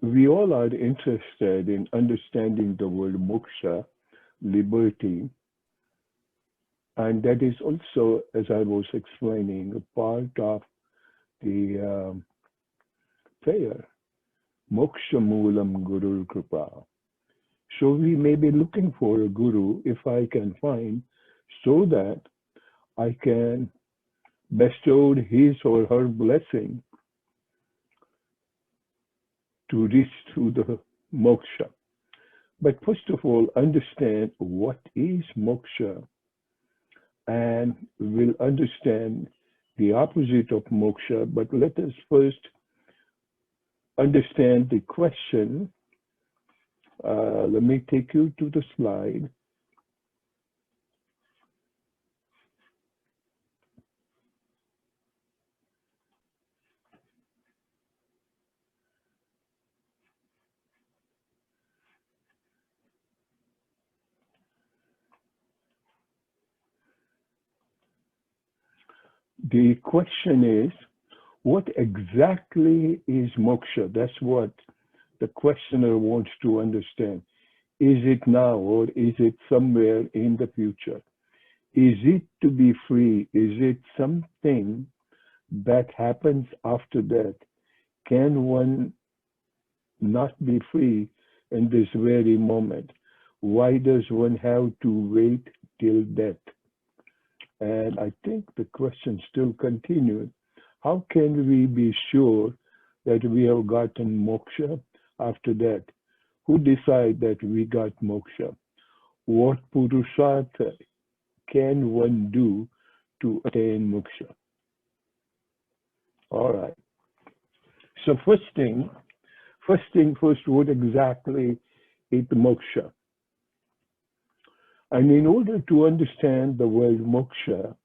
We all are interested in understanding the word moksha, liberty, and that is also, as I was explaining, a part of the prayer. Moksha Moolam Guru Kripa. So we may be looking for a guru if I can find so that I can bestow his or her blessing to reach to the moksha. But first of all, understand what is moksha, and we'll understand the opposite of moksha. But let us first understand the question. Let me take you to the slide. The question is, what exactly is moksha? That's what the questioner wants to understand. Is it now or is it somewhere in the future? Is it to be free? Is it something that happens after death? Can one not be free in this very moment? Why does one have to wait till death? And I think the question still continues. How can we be sure that we have gotten moksha after that? Who decide that we got moksha? What purushartha can one do to attain moksha? All right. So first thing first, what exactly is moksha? And in order to understand the word moksha,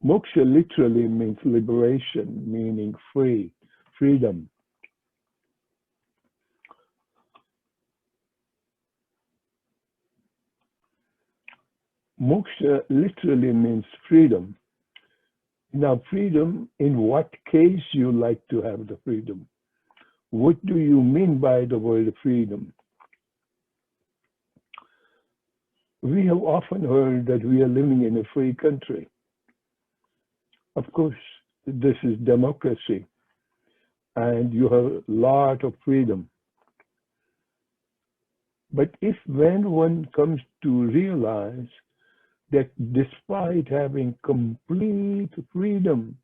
moksha literally means liberation, meaning free, freedom. Moksha literally means freedom. Now, freedom, in what case you like to have the freedom? What do you mean by the word freedom? We have often heard that we are living in a free country. Of course, this is democracy, and you have a lot of freedom. But if when one comes to realize that despite having complete freedom,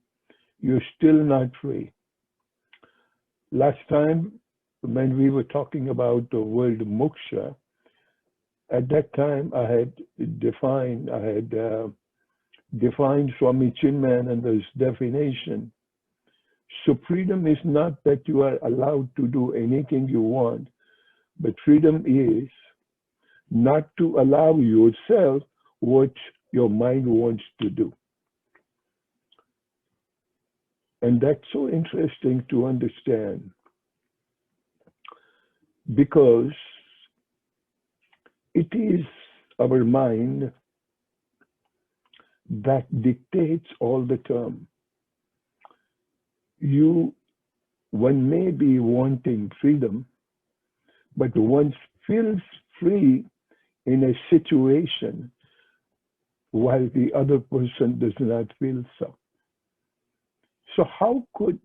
you're still not free. Last time, when we were talking about the word moksha, at that time I had defined Swami Chinmayananda's definition. So freedom is not that you are allowed to do anything you want, but freedom is not to allow yourself what your mind wants to do. And that's so interesting to understand, because it is our mind that dictates all the time. One may be wanting freedom, but one feels free in a situation while the other person does not feel so. So how could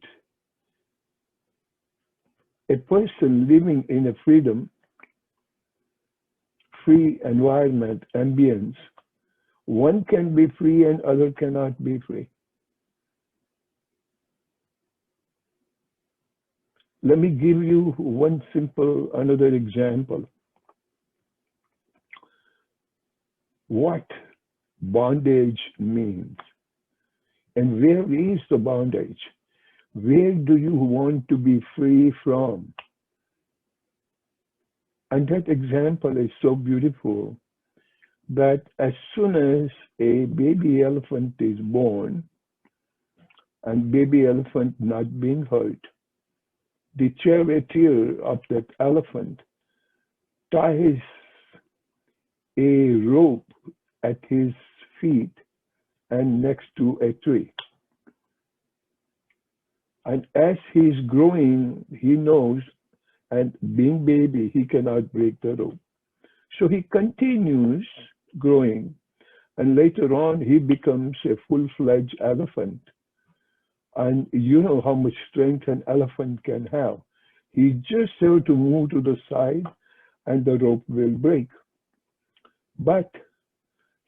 a person living in a free environment, ambience, one can be free and other cannot be free? Let me give you another example. What bondage means, and where is the bondage? Where do you want to be free from? And that example is so beautiful that as soon as a baby elephant is born, and baby elephant not being hurt, the charioteer of that elephant ties a rope at his feet and next to a tree. And as he's growing, he knows And being baby, he cannot break the rope. So he continues growing. And later on, he becomes a full-fledged elephant. And you know how much strength an elephant can have. He just have to move to the side and the rope will break. But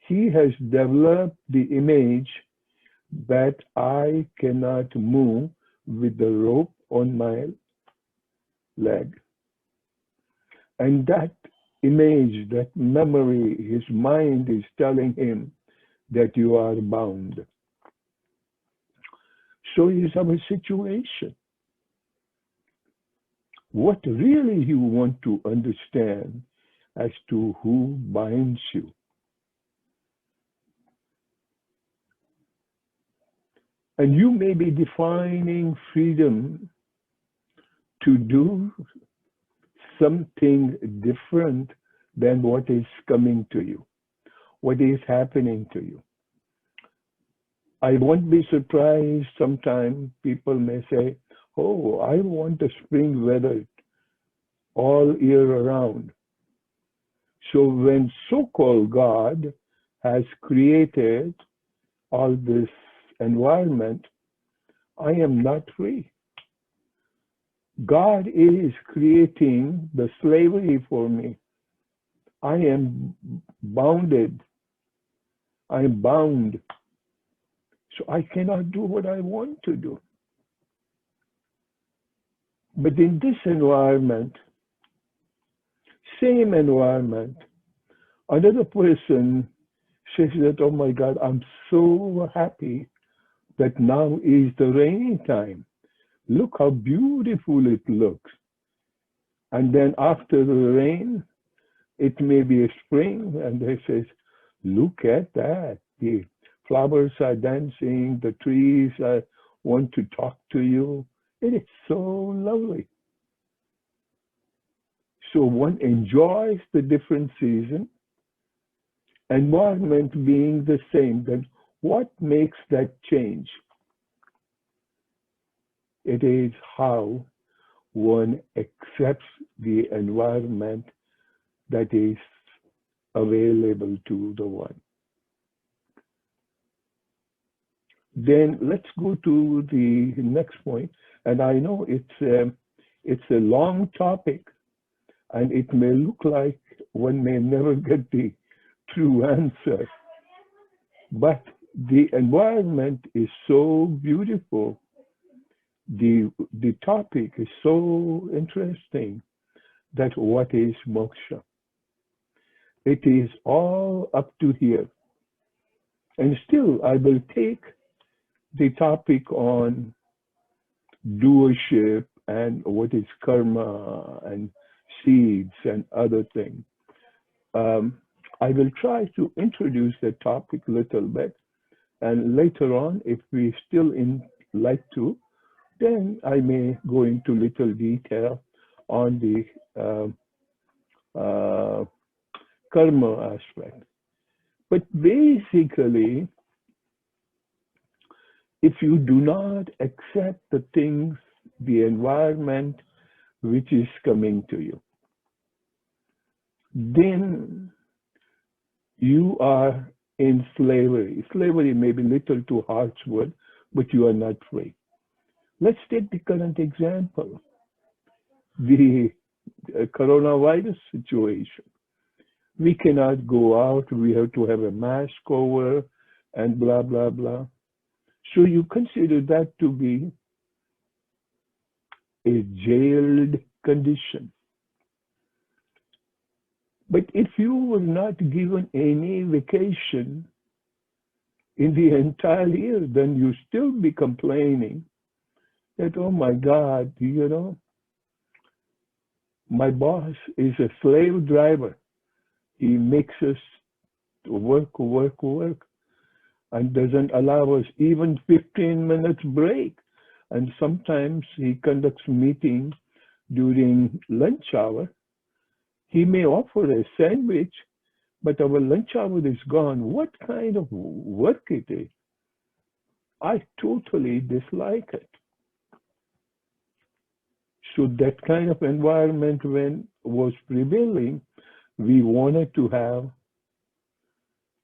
he has developed the image that I cannot move with the rope on my leg. And that image, that memory, his mind is telling him that you are bound. So is our situation. What really you want to understand as to who binds you. And you may be defining freedom to do something different than what is coming to you, what is happening to you. I won't be surprised sometime people may say, oh, I want the spring weather all year around. So when so-called God has created all this environment, I am not free. God is creating the slavery for me. I am bounded. I am bound. So I cannot do what I want to do. But in this environment, same environment, another person says that, oh my God, I'm so happy that now is the rainy time. Look how beautiful it looks. And then after the rain, it may be a spring, and they say, look at that. The flowers are dancing, the trees want to talk to you. It is so lovely. So one enjoys the different season, environment being the same. Then what makes that change? It is how one accepts the environment that is available to the one. Then let's go to the next point. And I know it's a long topic, and it may look like one may never get the true answer. But the environment is so beautiful. The topic is so interesting that what is moksha? It is all up to here. And still, I will take the topic on doership and what is karma and seeds and other things. I will try to introduce the topic a little bit, and later on, if we still like to, then I may go into little detail on the karma aspect. But basically, if you do not accept the things, the environment which is coming to you, then you are in slavery. Slavery may be little too harsh word, but you are not free. Let's take the current example, the coronavirus situation. We cannot go out, we have to have a mask over and blah, blah, blah. So you consider that to be a jailed condition. But if you were not given any vacation in the entire year, then you still be complaining that, oh my God, you know, my boss is a slave driver. He makes us work, work, work, and doesn't allow us even 15 minutes break. And sometimes he conducts meetings during lunch hour. He may offer a sandwich, but our lunch hour is gone. What kind of work it is? I totally dislike it. So that kind of environment when was prevailing, we wanted to have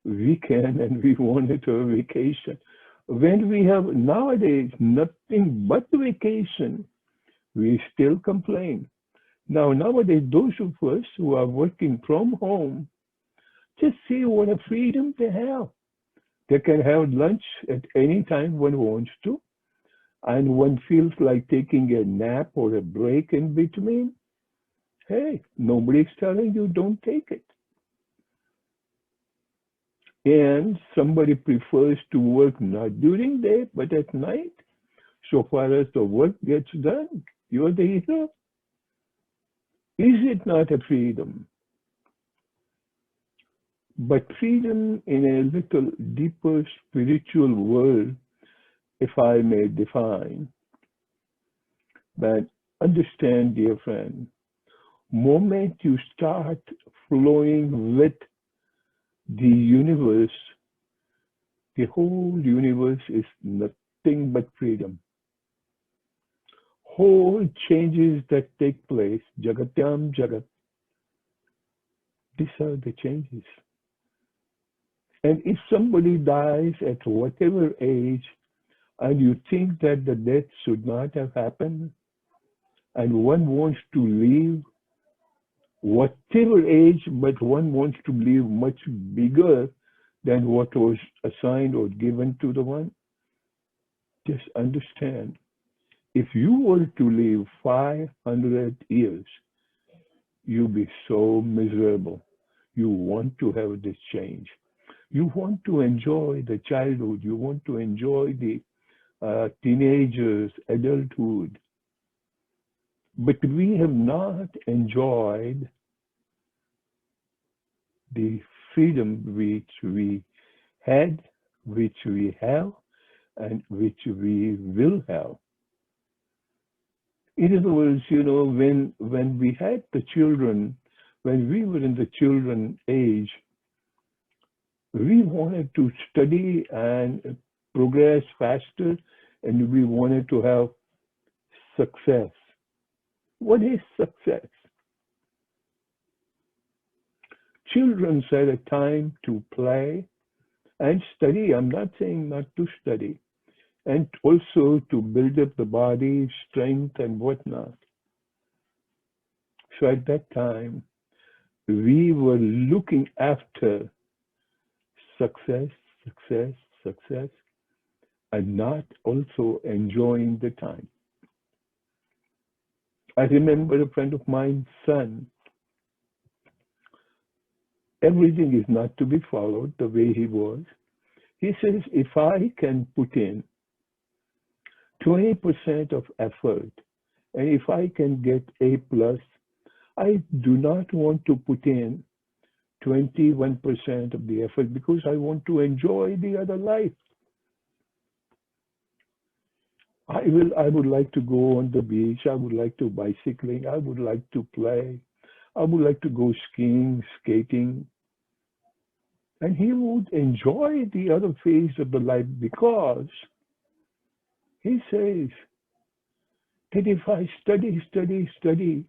weekend and we wanted to have vacation. When we have nowadays nothing but vacation, we still complain. Now, nowadays, those of us who are working from home, just see what a freedom they have. They can have lunch at any time one wants to, and one feels like taking a nap or a break in between. Hey, nobody's telling you don't take it. And somebody prefers to work not during day but at night. So far as the work gets done, you're the hero. Is it not a freedom? But freedom in a little deeper spiritual world, if I may define, but understand, dear friend, moment you start flowing with the universe, the whole universe is nothing but freedom. Whole changes that take place, Jagatyam Jagat, these are the changes. And if somebody dies at whatever age, and you think that the death should not have happened, and one wants to live whatever age, but one wants to live much bigger than what was assigned or given to the one, just understand, if you were to live 500 years, you'll be so miserable. You want to have this change. You want to enjoy the childhood. You want to enjoy the teenagers, adulthood. But we have not enjoyed the freedom which we had, which we have, and which we will have. In other words, when we had the children, when we were in the children age, we wanted to study and progress faster, and we wanted to have success. What is success? Children had a time to play and study. I'm not saying not to study, and also to build up the body, strength, and whatnot. So at that time, we were looking after success, success, success, and not also enjoying the time. I remember a friend of mine's son, everything is not to be followed the way he was. He says, if I can put in 20% of effort, and if I can get A plus, I do not want to put in 21% of the effort because I want to enjoy the other life. I would like to go on the beach. I would like to bicycling. I would like to play. I would like to go skiing, skating. And he would enjoy the other phase of the life because he says that if I study,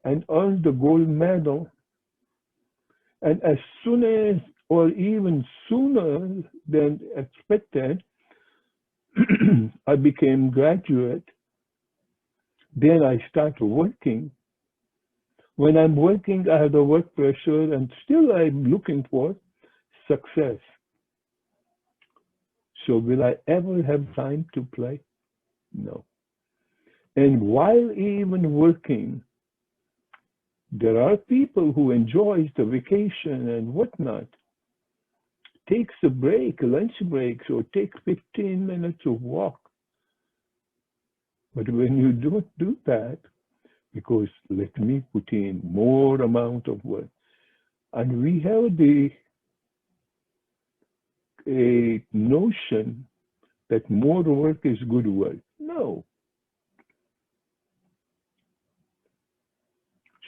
and earn the gold medal, and as soon as, or even sooner than expected, I became graduate, then I start working. When I'm working, I have the work pressure, and still I'm looking for success. So will I ever have time to play? No. And while even working, there are people who enjoys the vacation and whatnot, takes a break, lunch breaks, or take 15 minutes of walk. But when you don't do that, because let me put in more amount of work, and we have a notion that more work is good work. No.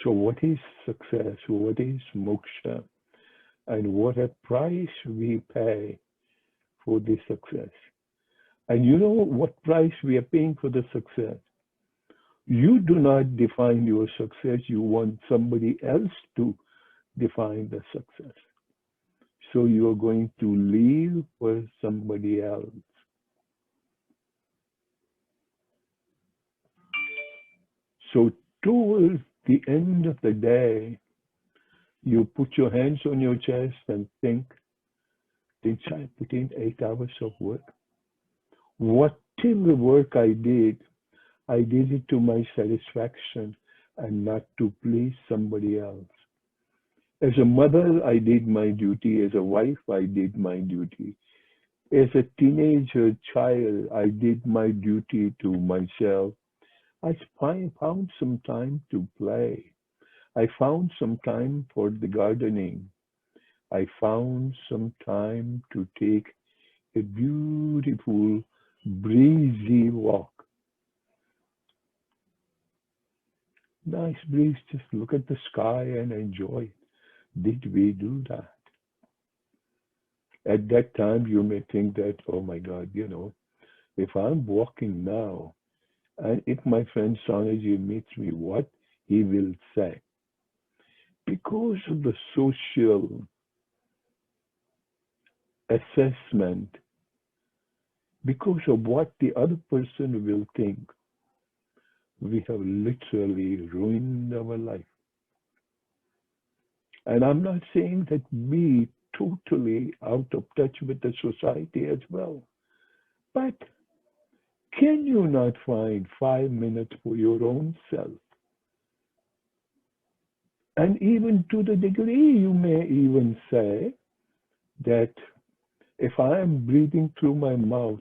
So what is success? What is moksha? And what a price we pay for this success. And you know what price we are paying for the success? You do not define your success. You want somebody else to define the success. So you are going to live for somebody else. So towards the end of the day, you put your hands on your chest and think, did I put in 8 hours of work? Whatever work I did it to my satisfaction and not to please somebody else. As a mother, I did my duty. As a wife, I did my duty. As a teenager child, I did my duty to myself. I found some time to play. I found some time for the gardening. I found some time to take a beautiful, breezy walk. Nice breeze, just look at the sky and enjoy it. Did we do that? At that time, you may think that, oh my God, if I'm walking now, and if my friend Sanaji meets me, what he will say? Because of the social assessment, because of what the other person will think, we have literally ruined our life. And I'm not saying that we totally out of touch with the society as well. But can you not find 5 minutes for your own self? And even to the degree you may even say that if I am breathing through my mouth,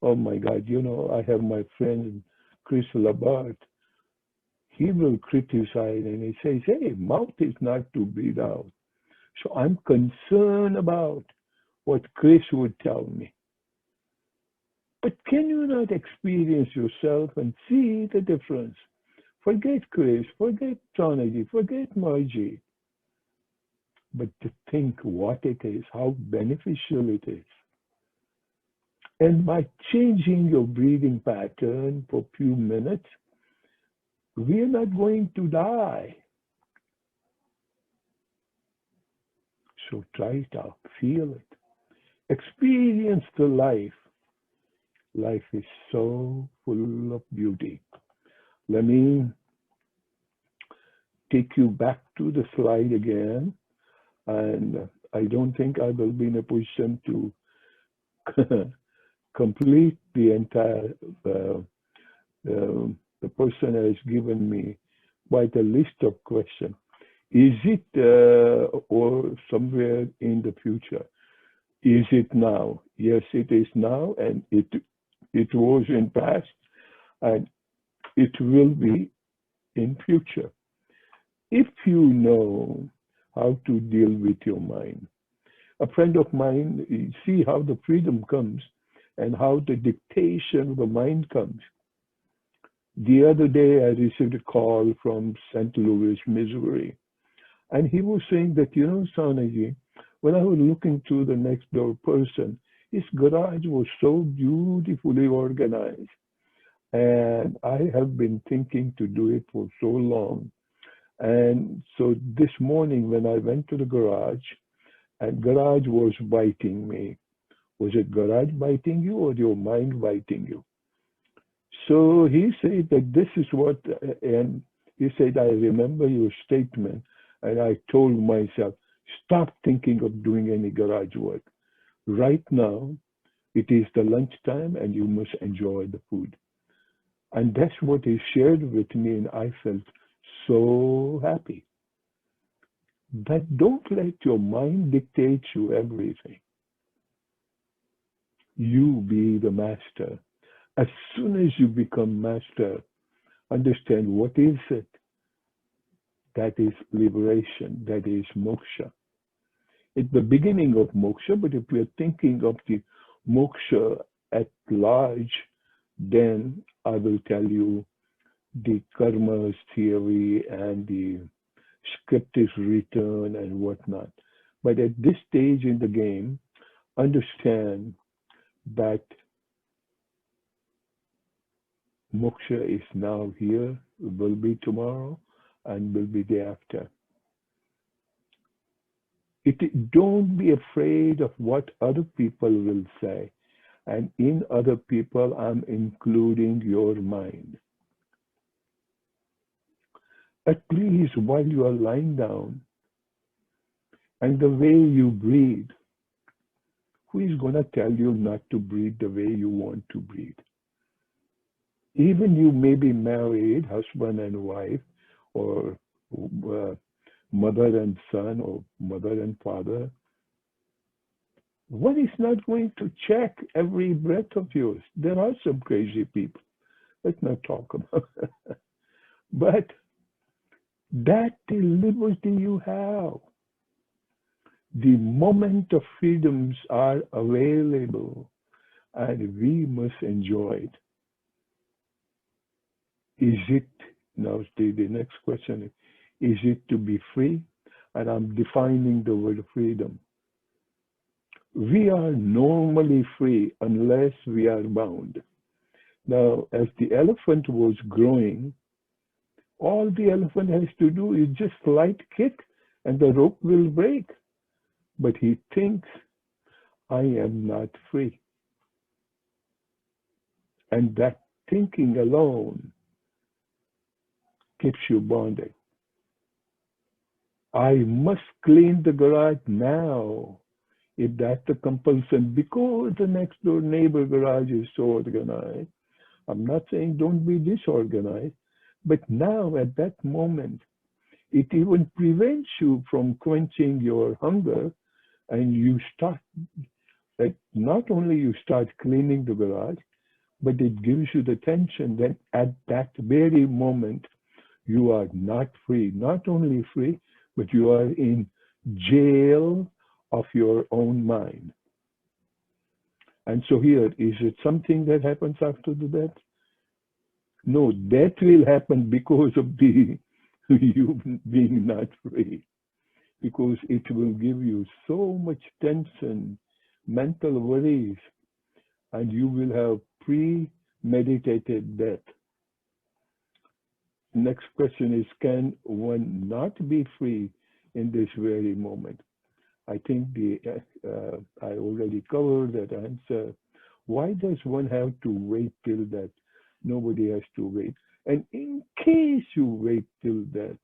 oh my God, I have my friend Chris Labart. He will criticize and he says, hey, mouth is not to breathe out. So I'm concerned about what Chris would tell me. But can you not experience yourself and see the difference? Forget Chris, forget Tanaji, forget Margie. But to think what it is, how beneficial it is. And by changing your breathing pattern for a few minutes, we are not going to die. So try it out, feel it, experience the life. Life is so full of beauty. Let me take you back to the slide again. And I don't think I will be in a position to complete the entire, the person has given me quite a list of questions. Is it or somewhere in the future? Is it now? Yes, it is now, and it was in past, and it will be in future. If you know how to deal with your mind. A friend of mine, you see how the freedom comes and how the dictation of the mind comes. The other day, I received a call from St. Louis, Missouri, and he was saying that, Sanaji, when I was looking to the next door person, his garage was so beautifully organized. And I have been thinking to do it for so long. And so this morning when I went to the garage, and garage was biting me. Was it garage biting you or your mind biting you? So he said that this is what, and he said, I remember your statement. And I told myself, stop thinking of doing any garage work. Right now, it is the lunchtime and you must enjoy the food. And that's what he shared with me, and I felt so happy. But don't let your mind dictate you everything. You be the master. As soon as you become master, understand what is it. That is liberation. That is moksha. It's the beginning of moksha, but if we are thinking of the moksha at large, then I will tell you the karma's theory and the script is written and whatnot. But at this stage in the game, understand that Moksha is now here, will be tomorrow, and will be day after. Don't be afraid of what other people will say. And in other people, I'm including your mind. At least while you are lying down and the way you breathe, who is going to tell you not to breathe the way you want to breathe? Even you may be married, husband and wife, or uh, mother and son, or mother and father. One is not going to check every breath of yours. There are some crazy people. Let's not talk about it. But that the liberty you have, the moment of freedoms are available, and we must enjoy it. Is it, now the next question is it to be free? And I'm defining the word freedom. We are normally free unless we are bound. Now, as the elephant was growing, all the elephant has to do is just slight kick and the rope will break. But he thinks, I am not free. And that thinking alone keeps you bonded. I must clean the garage now if that's a compulsion because the next door neighbor garage is so organized. I'm not saying don't be disorganized, but now at that moment, it even prevents you from quenching your hunger and you start, like, not only you start cleaning the garage, but it gives you the tension that at that very moment, you are not free. Not only free, but you are in jail of your own mind. And so here, is it something that happens after the death? No, death will happen because of the you being not free. Because it will give you so much tension, mental worries, and you will have premeditated death. Next question is, can one not be free in this very moment? I think I already covered that answer. Why does one have to wait till that? Nobody has to wait. And in case you wait till that,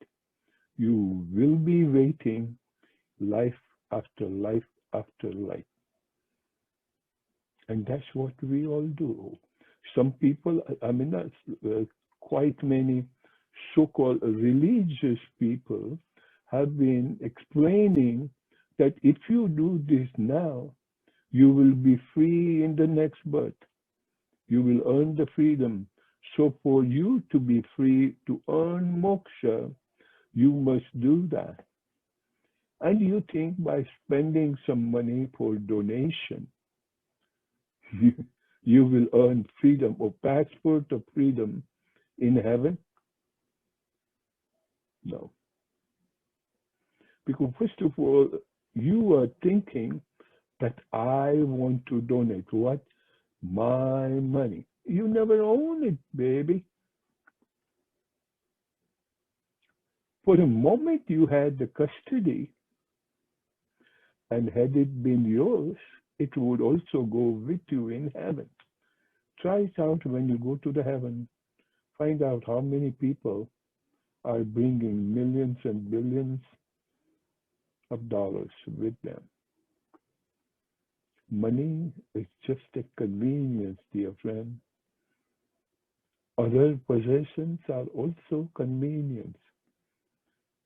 you will be waiting life after life after life. And that's what we all do. Some people, I mean, quite many so-called religious people have been explaining that if you do this now, you will be free in the next birth. You will earn the freedom. So for you to be free to earn moksha, you must do that. And you think by spending some money for donation, you will earn freedom or passport of freedom in heaven? No. Because first of all, you are thinking that I want to donate what? My money. You never own it, baby. For the moment you had the custody, and had it been yours, it would also go with you in heaven. Try it out when you go to the heaven. Find out how many people are bringing millions and billions of dollars with them. Money is just a convenience, dear friend. Other possessions are also convenience,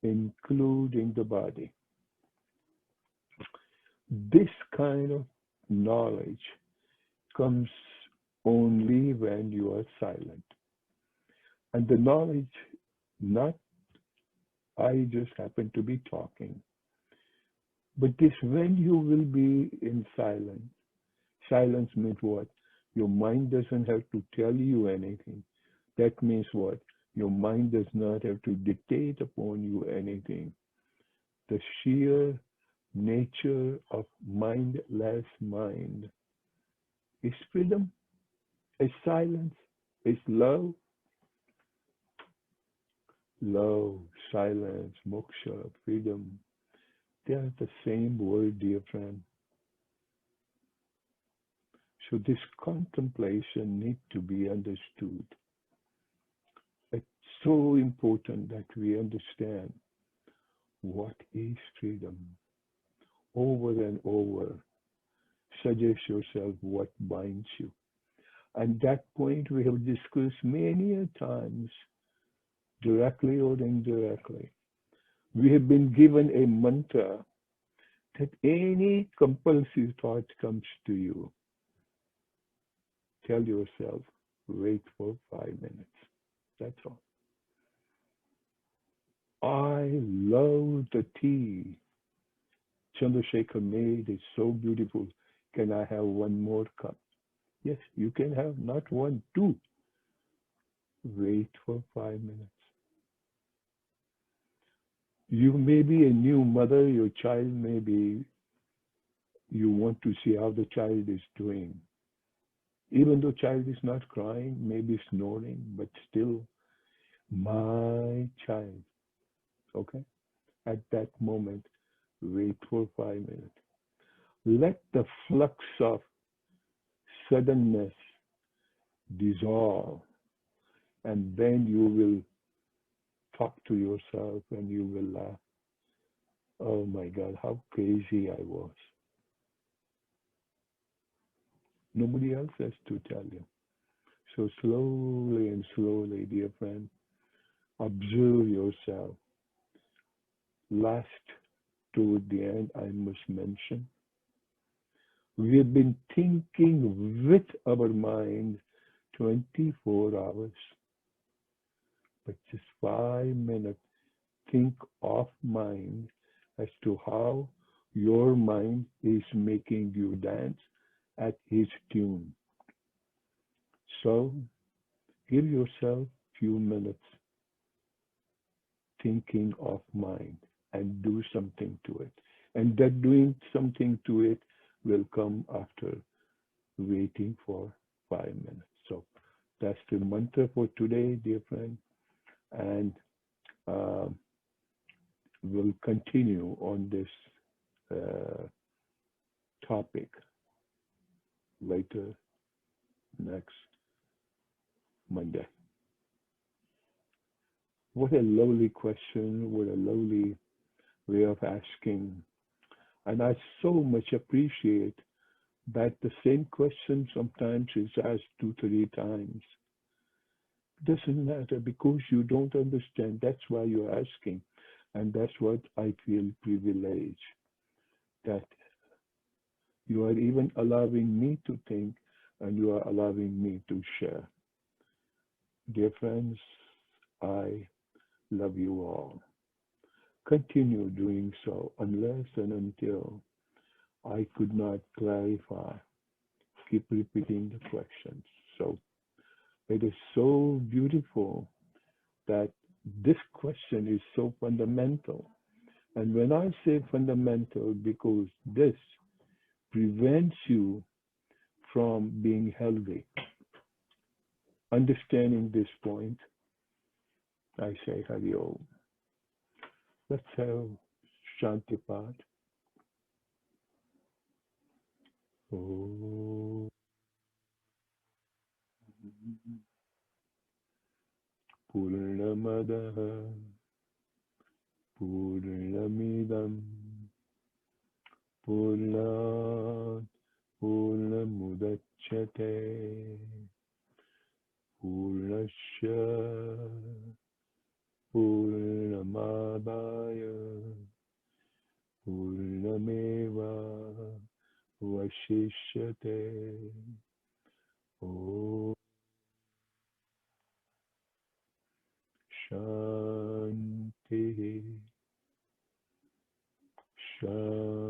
including the body. This kind of knowledge comes only when you are silent. And the knowledge, not I just happen to be talking, but this when you will be in silence. Silence means what? Your mind doesn't have to tell you anything. That means what? Your mind does not have to dictate upon you anything. The sheer nature of mindless mind is freedom, is silence. Is love, love, silence, moksha, freedom. They are the same word, dear friend. So this contemplation need to be understood. It's so important that we understand what is freedom. Over and over, suggest yourself what binds you. And that point we have discussed many a times, directly or indirectly. We have been given a mantra that any compulsive thought comes to you, tell yourself, wait for 5 minutes. That's all. I love the tea Chandrasekhar made. It's so beautiful. Can I have one more cup? Yes, you can have not one, two. Wait for 5 minutes. You may be a new mother, your child may be, you want to see how the child is doing. Even though child is not crying, maybe snoring, but still my child. Okay? At that moment, wait for 5 minutes. Let the flux of suddenness dissolve, and then you will talk to yourself and you will laugh. Oh my God, how crazy I was. Nobody else has to tell you. So slowly and slowly, dear friend, observe yourself. Last, toward the end, I must mention, we have been thinking with our mind 24 hours, but just 5 minutes, think of mind as to how your mind is making you dance at his tune. So give yourself few minutes thinking of mind and do something to it. And that doing something to it will come after waiting for 5 minutes. So that's the mantra for today, dear friend. And uh, we'll continue on this uh, topic later next Monday. What a lovely question, what a lovely way of asking. And I so much appreciate that the same question sometimes is asked 2, 3 times. Doesn't matter because you don't understand. That's why you're asking. And that's what I feel privileged that you are even allowing me to think and you are allowing me to share. Dear friends, I love you all. Continue doing so unless and until I could not clarify. Keep repeating the questions. So it is so beautiful that this question is so fundamental. And when I say fundamental, because this prevents you from being healthy. Understanding this point, I say Hari Om. Let's have Shanti Path. Om. Purnamadaha Purnamidam Purnat Purnamudachyate Purnasya Purnamadaya Purnameva Vashishyate. Om Shanti Shanti.